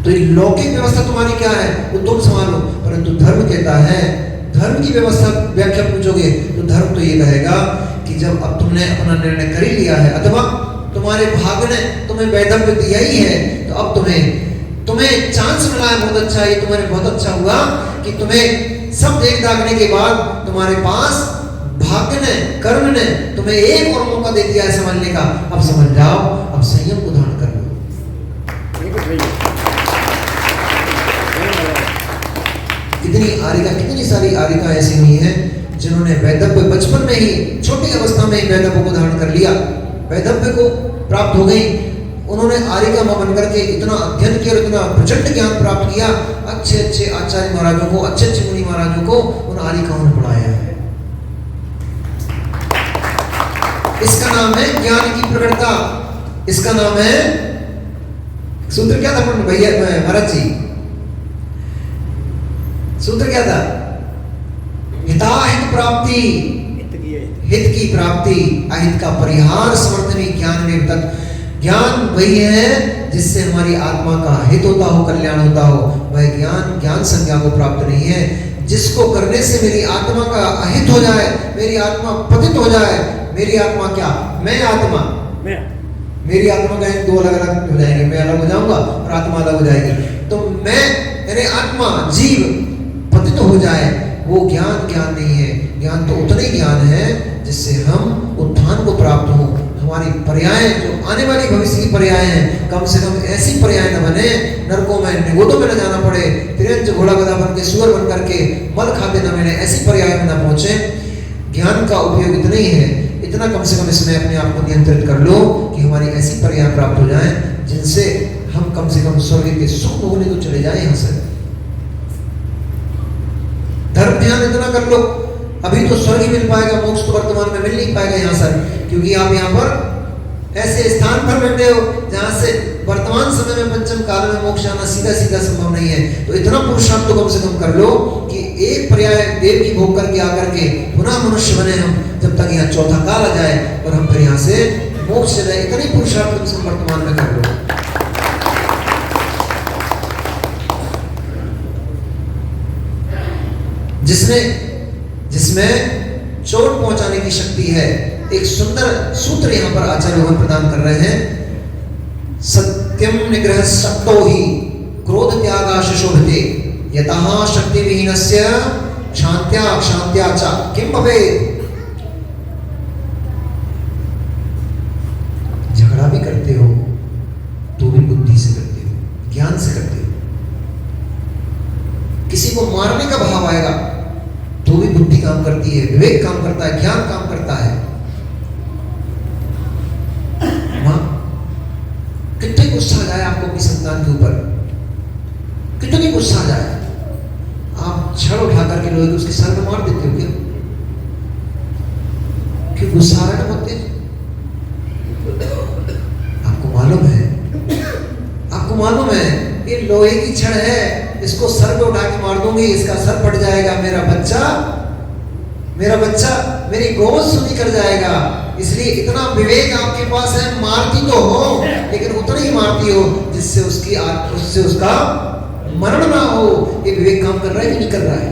तो लौकिक व्यवस्था तुम्हारी क्या है वो तुम संभालो, परंतु धर्म कहता है, धर्म की व्यवस्था व्याख्या पूछोगे तो धर्म तो ये कहेगा कि जब अब तुमने अपना निर्णय कर ही लिया है, अथवा तुम्हारे भाग ने तुम्हें वैधव्य दिया ही है, तो अब तुम्हें चांस मिला है बहुत अच्छा, ये तुम्हारे बहुत अच्छा हुआ कि तुम्हें सब देख दागने के बाद तुम्हारे पास भाग्य ने, कर्म ने तुम्हें एक और मौका दे दिया है समझने का। अब समझ जाओ, अब संयम को धारण कर लो। कितनी सारी आरिका ऐसी हुई हैं जिन्होंने वैधव्य बचपन में ही छोटी अवस्था में वैधव्य को धारण कर लिया, वैधव्य को प्राप्त हो गई। उन्होंने आर्यका मां बनकर के इतना अध्ययन किया और इतना प्रचंड ज्ञान प्राप्त किया। अच्छे अच्छे आचार्य महाराजों को, अच्छे अच्छे मुनि महाराजों को उन आर्यकाओं ने पढ़ाया है। इसका नाम है ज्ञान की प्रकटता। इसका नाम है, सूत्र क्या था भैया महाराज जी? सूत्र क्या था? हिताहित प्राप्ति, हित की प्राप्ति, अहित का परिहार, समर्थनी ज्ञान में तक। ज्ञान वही है जिससे हमारी आत्मा का हित होता हो, कल्याण होता हो। वह ज्ञान ज्ञान संज्ञा को प्राप्त नहीं है। जिसको करने से मेरी आत्मा का अहित हो जाए, मेरी आत्मा पतित हो जाए, मेरी आत्मा क्या, मैं आत्मा, मेरी आत्मा का दो अलग अलग हो जाएंगे, मैं अलग हो जाऊंगा और आत्मा अलग हो जाएगी। तो मैं यानी आत्मा जीव पतित हो जाए, वो ज्ञान ज्ञान नहीं है। ज्ञान तो उतना ही ज्ञान है जिससे हम उत्थान को प्राप्त हो। हमारी पर्याय जो आने वाली भविष्य की पर्याय हैं, कम से कम ऐसी पर्याय न बने, नरकों में निगोदों में न जाना पड़े, तिरंज घोड़ा गधा बन के सुअर बन करके मल खाते न मिले, ऐसी पर्याय में न पहुंचे। ज्ञान का उपयोग इतना ही है, इतना कम से कम इसमें अपने आप को नियंत्रित कर लो कि हमारी ऐसी पर्याय प्राप्त हो जाए जिनसे हम कम से कम स्वर्ग के सुख भोगने तो चले जाए यहाँ से। धर्म ध्यान इतना कर लो, अभी तो स्वर्ग ही मिल पाएगा, मोक्ष तो वर्तमान में मिल नहीं पाएगा यहाँ सर, क्योंकि आप यहाँ पर ऐसे स्थान पर बैठे हो जहाँ से वर्तमान समय में पंचम काल में मोक्ष आना सीधा सीधा संभव नहीं है। तो इतना पुरुषार्थ तो कम से कम कर लो कि एक पर्याय देव की भोग करके आकर के पुनः मनुष्य बने हम, जब तक यहाँ चौथा काल आ जाए और हम फिर यहाँ से मोक्ष चले। इतना ही पुरुषार्थ कम से कम वर्तमान में कर लो। जिसमें चोट पहुंचाने की शक्ति है। एक सुंदर सूत्र यहाँ पर आचार्य भगवान प्रदान कर रहे हैं। सत्यम निग्रह शक्तो ही क्रोध त्यागाश शोभते यतः शक्ति विहीनस्य क्षांत्या क्षांत्या च किम भवेत्। झगड़ा भी करते हो तो भी बुद्धि से करते हो, ज्ञान से करते हो। किसी को मारने का भाव आएगा तो भी बुद्धि काम करती है, विवेक काम करता है, ज्ञान काम करता है। मां कितने गुस्सा आ जाए आपको अपनी संतान के ऊपर, कितनी गुस्सा आ जाए, आप छड़ उठा करके लोहे को उसके सर में मार देते हो क्या? क्यों गुस्सा आ रहा है ना बहुत तेज? आपको मालूम है ये लोहे की छड़ है, इसको सर पे उठा के मार दूंगी, इसका सर फट जाएगा, मेरा बच्चा मेरी गोद सुनी कर जाएगा। इसलिए इतना विवेक आपके पास है, मारती तो हो लेकिन उतना ही मारती हो जिससे उससे उसका मरण ना हो। ये विवेक काम कर रहा है कि नहीं कर रहा है?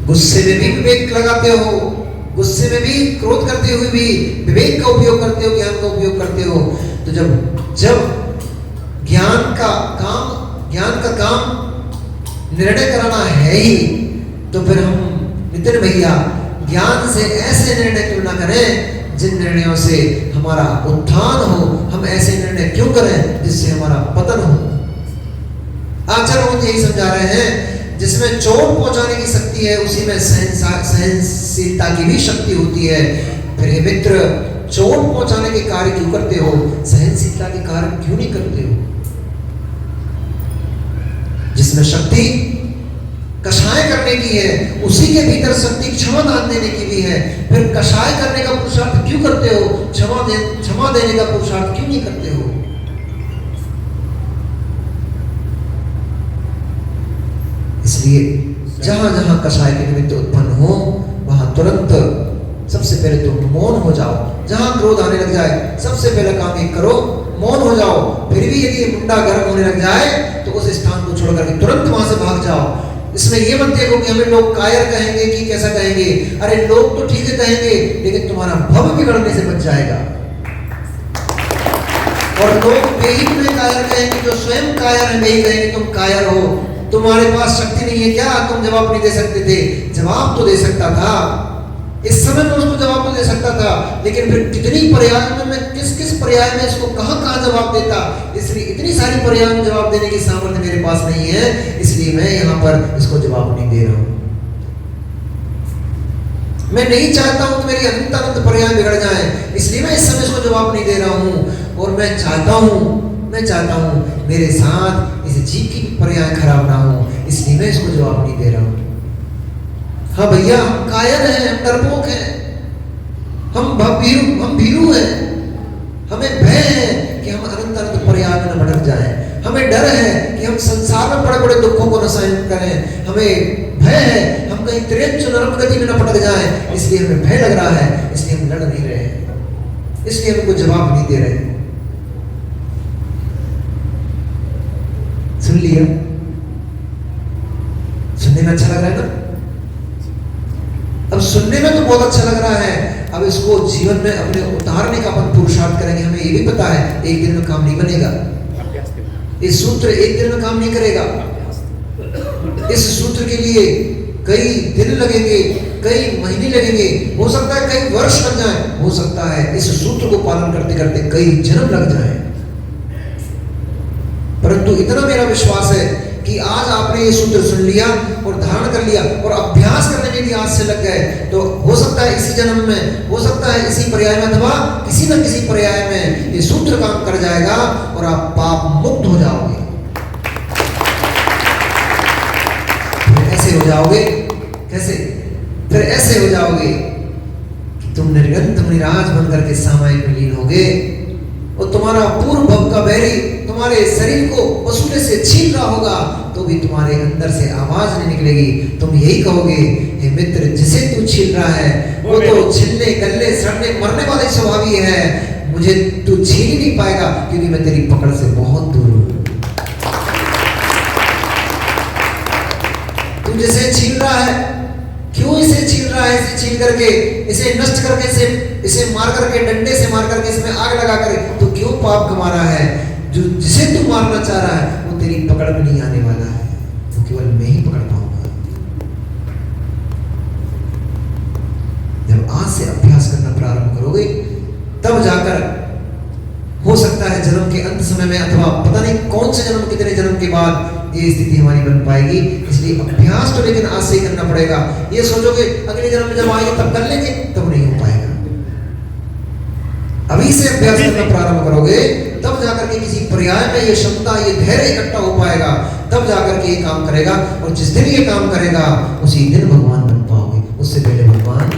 गुस्से में भी विवेक लगाते हो, गुस्से में भी, क्रोध करते हुए भी विवेक का उपयोग करते हो, ज्ञान का उपयोग करते हो। तो जब ज्ञान का काम निर्णय कराना है ही, तो फिर हम नितिन भैया ज्ञान से ऐसे निर्णय क्यों ना करें जिन निर्णयों से हमारा उत्थान हो। हम ऐसे निर्णय क्यों करें जिससे हमारा पतन हो? आचार्य मुझे यही समझा रहे हैं, जिसमें चोट पहुंचाने की शक्ति है उसी में सहनशीलता की भी शक्ति होती है। फिर हे मित्र, चोट पहुंचाने के कार्य क्यों करते हो, सहनशीलता के कार्य क्यों नहीं करते हो? जिसमें शक्ति कषाय करने की है उसी के भीतर शक्ति क्षमा दान देने की भी है। फिर कषाय करने का पुरुषार्थ क्यों करते हो, क्षमा देने का पुरुषार्थ क्यों नहीं करते हो? इसलिए जहां जहां कषाय के निमित्त उत्पन्न हो वहां तुरंत सबसे पहले तो मौन हो जाओ। जहां क्रोध आने लग जाए सबसे पहले काम एक करो, मौन हो जाओ। फिर भी यदि मुंडा गर्म होने लग जाए तो उस स्थान को छोड़ करके तुरंत वहां से भाग जाओ। इसमें ये मत देखो कि हमें लोग कायर कहेंगे कि कैसा कहेंगे। अरे लोग तो ठीक है कहेंगे, लेकिन तुम्हारा भव बिगड़ने से बच जाएगा। और लोग वही तुम्हें कायर कहेंगे जो स्वयं कायर है, वही कहेंगे तुम कायर हो, तुम्हारे पास शक्ति नहीं है क्या, तुम जवाब नहीं दे सकते थे। जवाब तो दे सकता था, इस समय में उसको जवाब तो दे सकता था, लेकिन फिर कितनी पर्याय में मैं किस पर्याय में इसको कहाँ जवाब देता। इसलिए इतनी सारी पर्याय में जवाब देने की सामर्थ्य मेरे पास नहीं है, इसलिए मैं यहाँ पर इसको जवाब नहीं दे रहा हूँ। मैं नहीं चाहता हूं कि मेरी अनंत अनंत पर्याय बिगड़ जाए, इसलिए मैं इस समय इसको जवाब नहीं दे रहा हूं। और मैं चाहता हूं मेरे साथ इस जीव की पर्याय खराब ना हो, इसलिए मैं इसको जवाब नहीं दे रहा हूं। हाँ भैया, हम कायर हैं, हम डरपोक हैं, हम भीरू हैं। हमें भय है कि हम अनंत अनंत पर्याय में न भटक जाएं। हमें डर है कि हम संसार में बड़े बड़े दुखों को न सहन करें। हमें भय है हम कहीं त्रेंच नरक गति में न पटक जाएं, इसलिए हमें भय लग रहा है, इसलिए हम लड़ नहीं रहे, इसलिए हम कोई जवाब नहीं दे रहे। सुन लिया? सुनने में अच्छा लग रहा है ना? अब सुनने में तो बहुत अच्छा लग रहा है, अब इसको जीवन में अपने उतारने का अपन पुरुषार्थ करेंगे। हमें ये भी पता है एक दिन में काम नहीं बनेगा, इस सूत्र एक दिन में काम नहीं करेगा। इस सूत्र के लिए कई दिन लगेंगे, कई महीने लगेंगे, हो सकता है कई वर्ष लग जाए, हो सकता है इस सूत्र को पालन करते करते कई जन्म लग जाए। परंतु इतना मेरा विश्वास है कि आज आपने ये सूत्र सुन लिया और धारण कर लिया और अभ्यास करने में भी आज से लग गए, तो हो सकता है इसी जन्म में, हो सकता है इसी पर्याय में, अथवा किसी न किसी पर्याय में ये सूत्र काम कर जाएगा और आप पाप मुक्त हो जाओगे। फिर ऐसे हो जाओगे, कैसे? फिर ऐसे हो जाओगे कि तुम निरंतर निराज बनकर के सामायिक में लीन होगे और तुम्हारा पूर्व भव का बैरी तुम्हारे शरीर को वसूले से छीन रहा होगा, तो भी तुम्हारे अंदर से आवाज नहीं निकलेगी। तुम यही कहोगे, हे मित्र, जिसे तू छीन रहा है वो तो छिलने, गलने, सड़ने, मरने वाले स्वभावी है, मुझे तू छीन ही नहीं पाएगा क्योंकि मैं तेरी पकड़ से बहुत दूर हूं। तू जिसे छीन रहा है, क्यों इसे छीन रहा है? इसे छीन करके, इसे नष्ट करके, इसे मार करके, डंडे से मार करके, इसमें आग लगा कर तू क्यों पाप कमा रहा है? जो जिसे तू मारना चाह रहा है वो तेरी पकड़ में नहीं आने वाला है, वो केवल मैं ही पकड़ पाऊंगा। जब आज से अभ्यास करना प्रारंभ करोगे तब जाकर हो सकता है जन्म के अंत समय में, अथवा पता नहीं कौन से जन्म, कितने जन्म के बाद ये स्थिति हमारी बन पाएगी। इसलिए अभ्यास तो लेकिन आज से ही करना पड़ेगा। ये सोचोगे अगले जन्म में जब आएंगे तब कर लेंगे, तब नहीं हो पाएगा। अभी से अभ्यास करना प्रारंभ करोगे तब जाकर के किसी पर्याय में ये क्षमता, ये धैर्य इकट्ठा हो पाएगा, तब जाकर के ये काम करेगा। और जिस दिन ये काम करेगा उसी दिन भगवान बन पाओगे, उससे पहले भगवान